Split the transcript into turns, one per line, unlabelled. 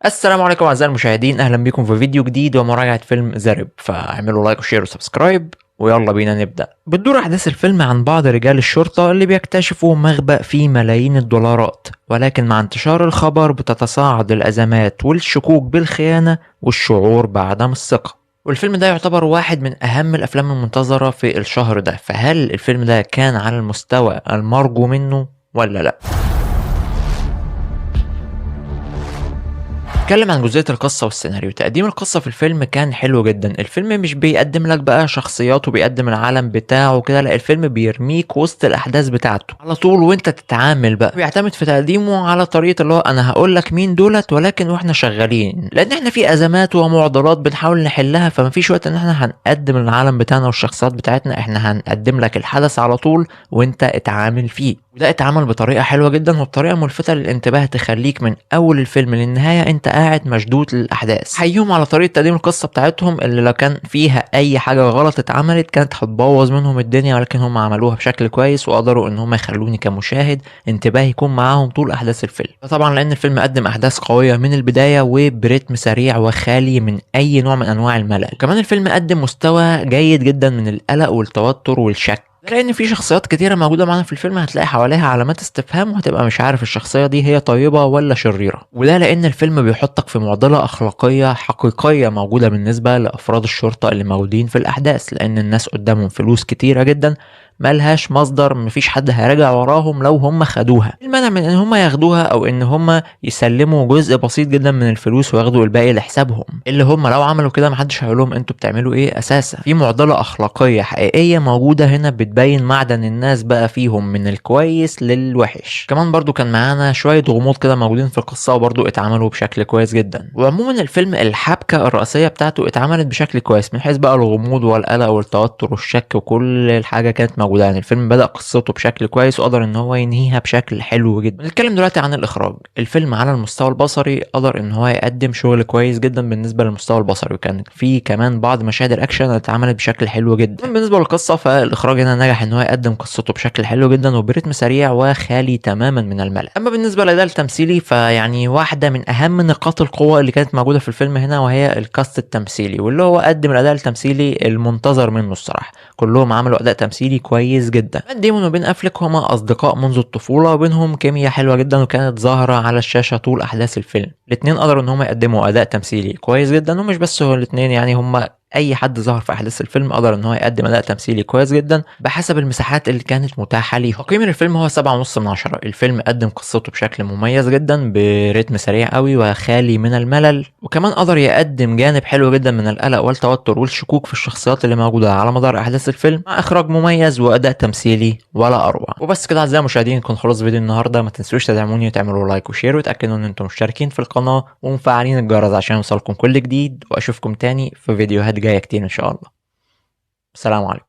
السلام عليكم اعزائي المشاهدين، اهلا بكم في فيديو جديد ومراجعة فيلم ذا ريب. فاعملوا لايك وشير وسبسكرايب ويلا بينا نبدأ. بتدور احداث الفيلم عن بعض رجال الشرطة اللي بيكتشفوا مخبأ فيه ملايين الدولارات، ولكن مع انتشار الخبر بتتصاعد الازمات والشكوك بالخيانة والشعور بعدم الثقة. والفيلم ده يعتبر واحد من اهم الافلام المنتظرة في الشهر ده، فهل الفيلم ده كان على المستوى المرجو منه ولا لا؟ اتكلم عن جزئية القصة والسيناريو. تقديم القصة في الفيلم كان حلو جدا. الفيلم مش بيقدم لك بقى شخصيات وبيقدم العالم بتاعه كده، لا، الفيلم بيرميك وسط الاحداث بتاعته على طول وانت تتعامل بقى. بيعتمد في تقديمه على طريقة اللي هو انا هقول لك مين دولت ولكن واحنا شغالين، لان احنا في ازمات ومعضلات بنحاول نحلها، فمفيش وقت ان احنا هنقدم العالم بتاعنا والشخصيات بتاعتنا، احنا هنقدم لك الحدث على طول وانت اتعامل فيه. وده اتعمل بطريقة حلوة جدا وبطريقة ملفتة للانتباه، تخليك من اول الفيلم للنهاية انت قاعد مشدود للاحداث. حيهم على طريقة تقديم القصة بتاعتهم، اللي لو كان فيها اي حاجة غلط اتعملت كانت هتبوظ منهم الدنيا، ولكن هم عملوها بشكل كويس وقدروا ان هم يخلوني كمشاهد انتباهي يكون معاهم طول احداث الفيلم. ده طبعا لان الفيلم قدم احداث قوية من البداية وبرتم سريع وخالي من اي نوع من انواع الملل. وكمان الفيلم قدم مستوى جيد جدا من القلق والتوتر والشك، لان في شخصيات كتيره موجوده معانا في الفيلم هتلاقي حواليها علامات استفهام وهتبقى مش عارف الشخصيه دي هي طيبه ولا شريره. وده لان الفيلم بيحطك في معضله اخلاقيه حقيقيه موجوده بالنسبه لافراد الشرطه اللي موجودين في الاحداث، لان الناس قدامهم فلوس كتيره جدا ملهاش مصدر، مفيش حد هيراجع وراهم لو هم خدوها. المانع من ان هم ياخدوها او ان هم يسلموا جزء بسيط جدا من الفلوس وياخدوا الباقي لحسابهم، اللي هم لو عملوا كده محدش هيقولهم انتوا بتعملوا ايه اساسا. في معضله اخلاقيه حقيقيه موجوده هنا بتبين معدن الناس بقى فيهم من الكويس للوحش. كمان برضو كان معانا شويه غموض كده موجودين في القصه وبرضو اتعملوا بشكل كويس جدا. وعموما الفيلم الحبكه الرئيسيه بتاعته اتعملت بشكل كويس من حيث بقى الغموض والقلق والتوتر والشك وكل الحاجه كانت موجوده. يعني الفيلم بدأ قصته بشكل كويس وقدر ان هو ينهيها بشكل حلو جدا. نتكلم دلوقتي عن الاخراج. الفيلم على المستوى البصري قدر ان هو يقدم شغل كويس جدا بالنسبه للمستوى البصري، وكان في كمان بعض مشاهد الاكشن اللي اتعملت بشكل حلو جدا. بالنسبه للقصه فالاخراج هنا نجح ان هو يقدم قصته بشكل حلو جدا وبرتم سريع وخالي تماما من الملل. اما بالنسبه للاداء التمثيلي فيعني واحده من اهم نقاط القوه اللي كانت موجوده في الفيلم هنا وهي الكاست التمثيلي، واللي هو قدم الاداء التمثيلي المنتظر منه الصراحه. كلهم عملوا اداء تمثيلي كويس جدا. مات ديمون وبين افليك هما اصدقاء منذ الطفوله وبينهم كيمياء حلوه جدا وكانت ظاهره على الشاشه طول احداث الفيلم. الاتنين قدروا ان هما يقدموا اداء تمثيلي كويس جدا، ومش بس هو الاتنين، يعني هما اي حد ظهر في احداث الفيلم قدر ان هو يقدم اداء تمثيلي كويس جدا بحسب المساحات اللي كانت متاحه ليه. تقييم الفيلم هو 7.5/10. الفيلم قدم قصته بشكل مميز جدا برتم سريع قوي وخالي من الملل، وكمان قدر يقدم جانب حلو جدا من القلق والتوتر والشكوك في الشخصيات اللي موجوده على مدار احداث الفيلم، مع اخراج مميز واداء تمثيلي ولا اروع. وبس كده اعزائي المشاهدين، يكون خلاص فيديو النهارده. ما تنسوش تدعموني وتعملوا لايك وشير وتاكدوا ان انتم مشتركين في القناه ومفعلين الجرس عشان يوصلكم كل جديد، واشوفكم تاني في فيديوهات جايه كتير ان شاء الله. السلام عليكم.